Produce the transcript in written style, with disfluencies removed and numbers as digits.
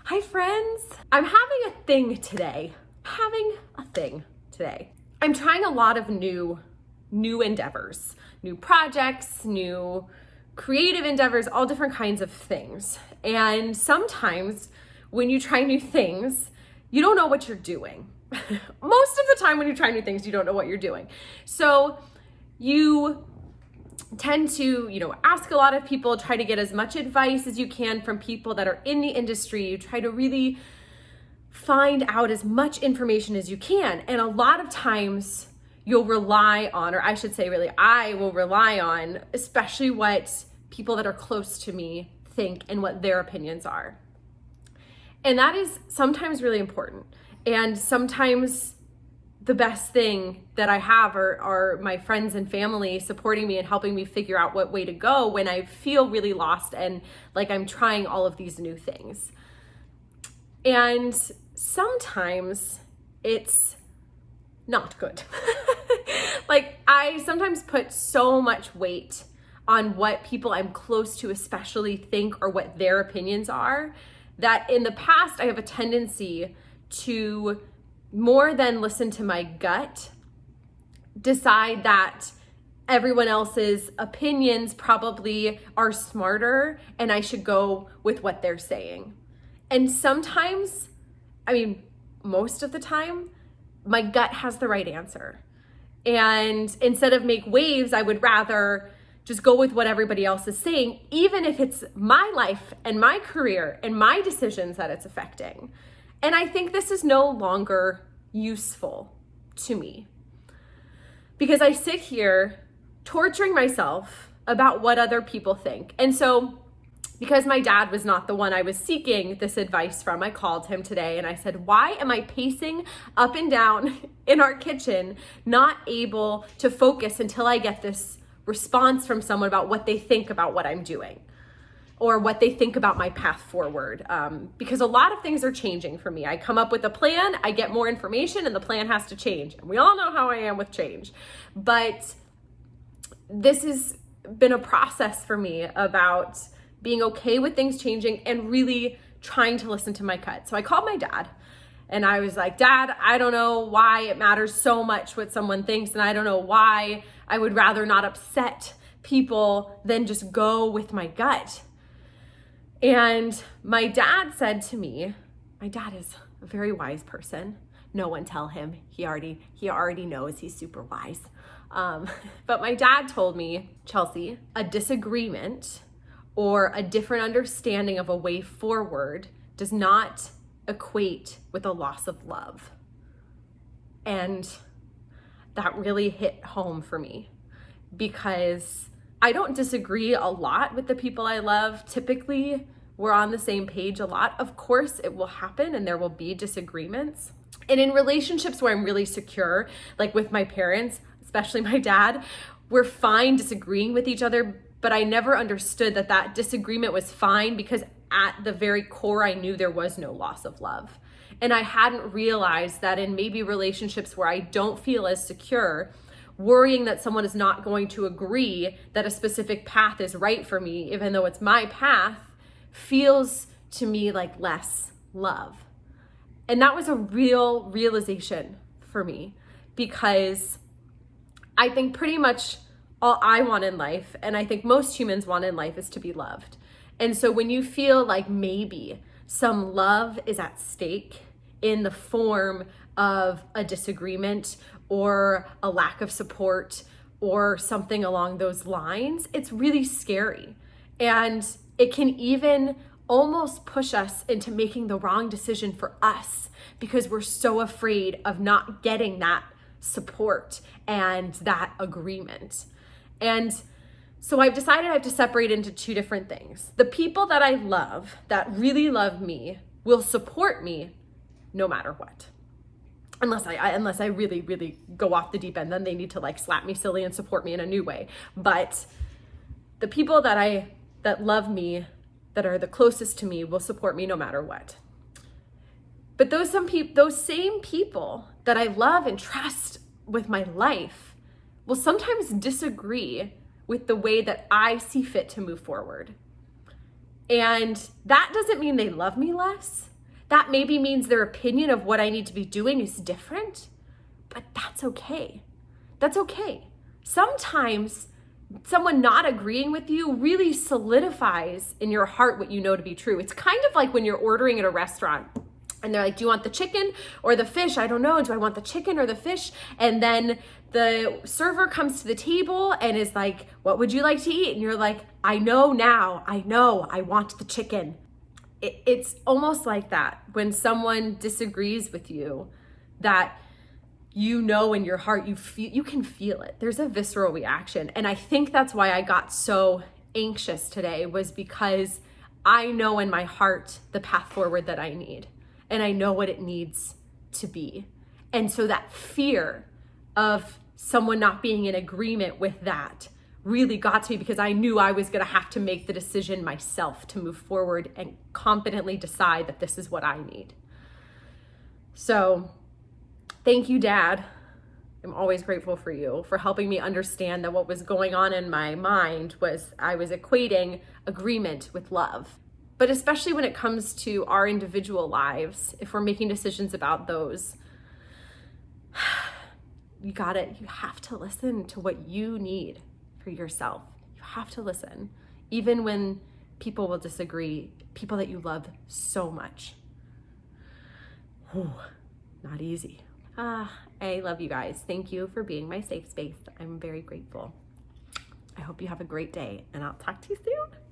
Hi friends. I'm having a thing today. I'm trying a lot of new endeavors, new projects, new creative endeavors, all different kinds of things. And sometimes when you try new things, you don't know what you're doing. Most of the time when you try new things, you don't know what you're doing. So you tend to, ask a lot of people, try to get as much advice as you can from people that are in the industry. You try to really find out as much information as you can. And a lot of times you'll rely on, or I should say really, I will rely on, especially what people that are close to me think and what their opinions are. And that is sometimes really important. And sometimes the best thing that I have are my friends and family supporting me and helping me figure out what way to go when I feel really lost and like I'm trying all of these new things. And sometimes it's not good. Like I sometimes put so much weight on what people I'm close to especially think or what their opinions are, that in the past I have a tendency to, more than listen to my gut, decide that everyone else's opinions probably are smarter and I should go with what they're saying. And sometimes, most of the time, my gut has the right answer. And instead of make waves, I would rather just go with what everybody else is saying, even if it's my life and my career and my decisions that it's affecting. And I think this is no longer useful to me because I sit here torturing myself about what other people think. And so because my dad was not the one I was seeking this advice from, I called him today and I said, why am I pacing up and down in our kitchen, not able to focus until I get this response from someone about what they think about what I'm doing or what they think about my path forward? Because a lot of things are changing for me. I come up with a plan, I get more information, and the plan has to change. And we all know how I am with change. But this has been a process for me about being okay with things changing and really trying to listen to my gut. So I called my dad and I was like, Dad, I don't know why it matters so much what someone thinks, and I don't know why I would rather not upset people than just go with my gut. And my dad said to me, my dad is a very wise person. No one tell him. He already knows he's super wise. But my dad told me, Chelsea, a disagreement or a different understanding of a way forward does not equate with a loss of love. And that really hit home for me because I don't disagree a lot with the people I love. Typically, we're on the same page a lot. Of course, it will happen and there will be disagreements. And in relationships where I'm really secure, like with my parents, especially my dad, we're fine disagreeing with each other, but I never understood that disagreement was fine because at the very core, I knew there was no loss of love. And I hadn't realized that in maybe relationships where I don't feel as secure, worrying that someone is not going to agree that a specific path is right for me, even though it's my path, feels to me like less love. And that was a real realization for me because I think pretty much all I want in life, and I think most humans want in life, is to be loved. And so when you feel like maybe some love is at stake in the form of a disagreement or a lack of support or something along those lines, it's really scary. And it can even almost push us into making the wrong decision for us because we're so afraid of not getting that support and that agreement. And so I've decided I have to separate into two different things. The people that I love, that really love me, will support me no matter what. Unless I really, really go off the deep end, then they need to like slap me silly and support me in a new way. But the people that love me, that are the closest to me, will support me no matter what. But those same people that I love and trust with my life will sometimes disagree with the way that I see fit to move forward. And that doesn't mean they love me less. That maybe means their opinion of what I need to be doing is different, but that's okay. That's okay. Sometimes someone not agreeing with you really solidifies in your heart what you know to be true. It's kind of like when you're ordering at a restaurant and they're like, do you want the chicken or the fish? I don't know. Do I want the chicken or the fish? And then the server comes to the table and is like, what would you like to eat? And you're like, I know now. I know. I want the chicken. It's almost like that when someone disagrees with you, that you know in your heart, you can feel it. There's a visceral reaction. And I think that's why I got so anxious today, was because I know in my heart the path forward that I need. And I know what it needs to be. And so that fear of someone not being in agreement with that really got to me, because I knew I was gonna have to make the decision myself to move forward and confidently decide that this is what I need. So thank you, Dad. I'm always grateful for you for helping me understand that what was going on in my mind was I was equating agreement with love. But especially when it comes to our individual lives, if we're making decisions about those, you have to listen to what you need for yourself. You have to listen, even when people will disagree, people that you love so much. Whew, not easy. I love you guys. Thank you for being my safe space. I'm very grateful. I hope you have a great day, and I'll talk to you soon.